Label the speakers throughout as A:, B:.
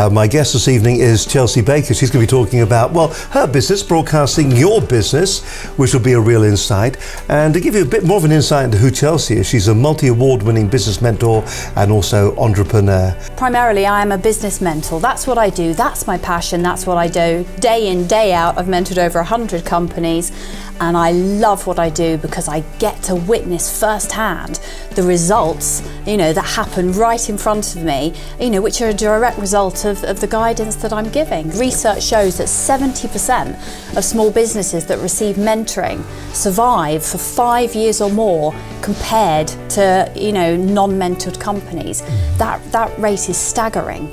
A: My guest this evening is Chelsey Baker. She's going to be talking about, well, her business, broadcasting your business, which will be a real insight. And to give you a bit more of an insight into who Chelsey is, she's a multi-award winning business mentor and also entrepreneur.
B: Primarily, I am a business mentor. That's what I do. That's my passion. That's what I do. Day in, day out, I've mentored over 100 companies. And I love what I do because I get to witness firsthand the results, that happen right in front of me, which are a direct result of the guidance that I'm giving. Research shows that 70% of small businesses that receive mentoring survive for 5 years or more compared to, non-mentored companies. That rate is staggering.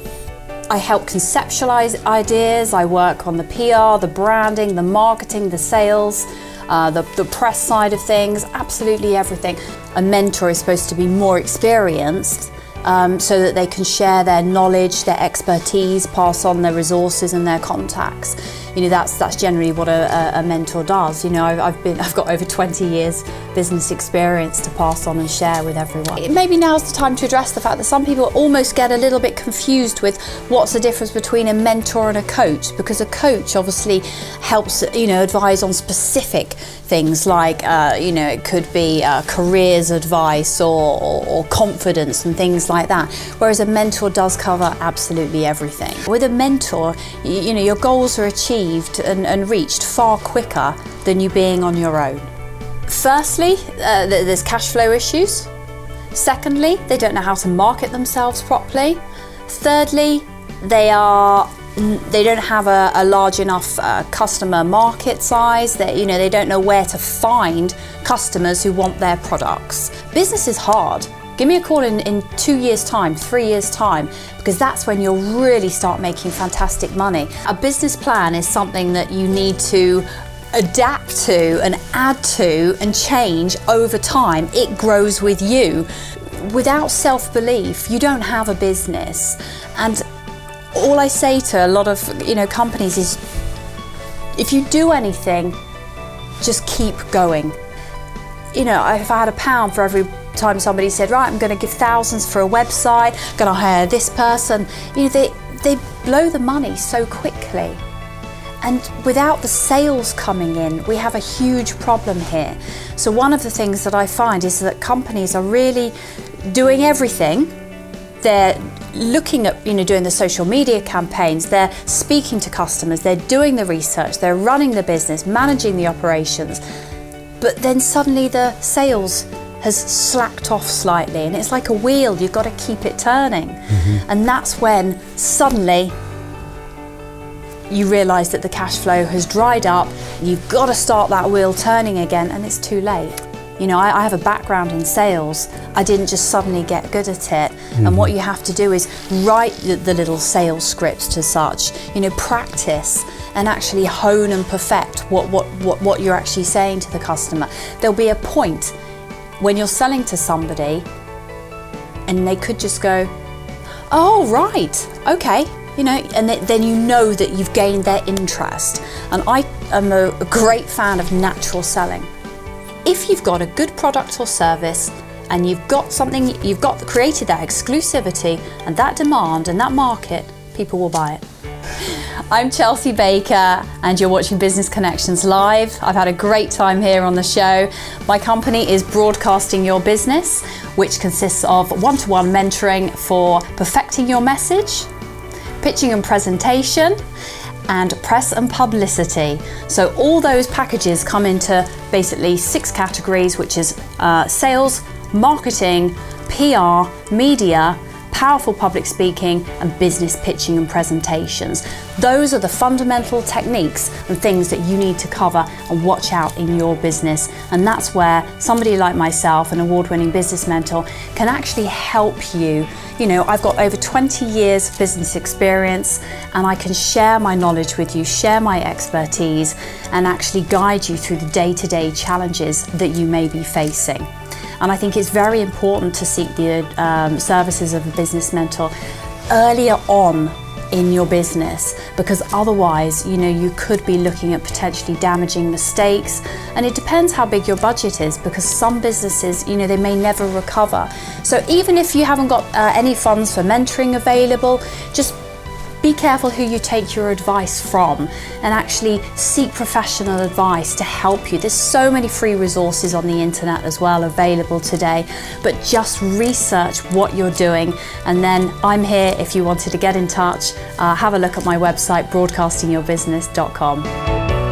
B: I help conceptualize ideas. I work on the PR, the branding, the marketing, the sales, the press side of things, absolutely everything. A mentor is supposed to be more experienced so that they can share their knowledge, their expertise, pass on their resources and their contacts. That's generally what a mentor does. I've got over 20 years business experience to pass on and share with everyone. Maybe now's the time to address the fact that some people almost get a little bit confused with what's the difference between a mentor and a coach, because a coach obviously helps, advise on specific things like, it could be careers advice or confidence and things like that, whereas a mentor does cover absolutely everything. With a mentor, your goals are achieved and reached far quicker than you being on your own. Firstly, there's cash flow issues. Secondly, they don't know how to market themselves properly. Thirdly, they don't have a large enough customer market size. They don't know where to find customers who want their products. Business is hard. Give me a call in 2 years' time, 3 years' time, because that's when you'll really start making fantastic money. A business plan is something that you need to adapt to and add to and change over time. It grows with you. Without self-belief, you don't have a business. And all I say to a lot of companies is, if you do anything, just keep going. If I had £1 for every time somebody said, right, I'm going to give thousands for a website, going to hire this person, they blow the money so quickly. And without the sales coming in, we have a huge problem here. So one of the things that I find is that companies are really doing everything. They're looking at, doing the social media campaigns, they're speaking to customers, they're doing the research, they're running the business, managing the operations, but then suddenly the sales has slacked off slightly, and it's like a wheel, you've got to keep it turning. And that's when suddenly you realise that the cash flow has dried up, you've got to start that wheel turning again, and it's too late. I have a background in sales. I didn't just suddenly get good at it. And what you have to do is write the little sales scripts to such, practice and actually hone and perfect what you're actually saying to the customer. There'll be a point when you're selling to somebody and they could just go, oh, right, okay. And then you know that you've gained their interest. And I am a great fan of natural selling. If you've got a good product or service and you've got created that exclusivity and that demand and that market, people will buy it. I'm Chelsey Baker and you're watching Business Connections Live. I've had a great time here on the show. My company is Broadcasting Your Business, which consists of one-to-one mentoring for perfecting your message, pitching and presentation, and press and publicity. So all those packages come into basically 6 categories, which is sales, marketing, PR, media, powerful public speaking, and business pitching and presentations. Those are the fundamental techniques and things that you need to cover and watch out in your business. And that's where somebody like myself, an award-winning business mentor, can actually help you. I've got over 20 years of business experience, and I can share my knowledge with you, share my expertise, and actually guide you through the day-to-day challenges that you may be facing. And I think it's very important to seek the services of a business mentor earlier on in your business, because otherwise, you could be looking at potentially damaging mistakes. And it depends how big your budget is, because some businesses, they may never recover. So even if you haven't got any funds for mentoring available, just be careful who you take your advice from, and actually seek professional advice to help you. There's so many free resources on the internet as well available today, but just research what you're doing. And then I'm here if you wanted to get in touch. Have a look at my website, broadcastingyourbusiness.com.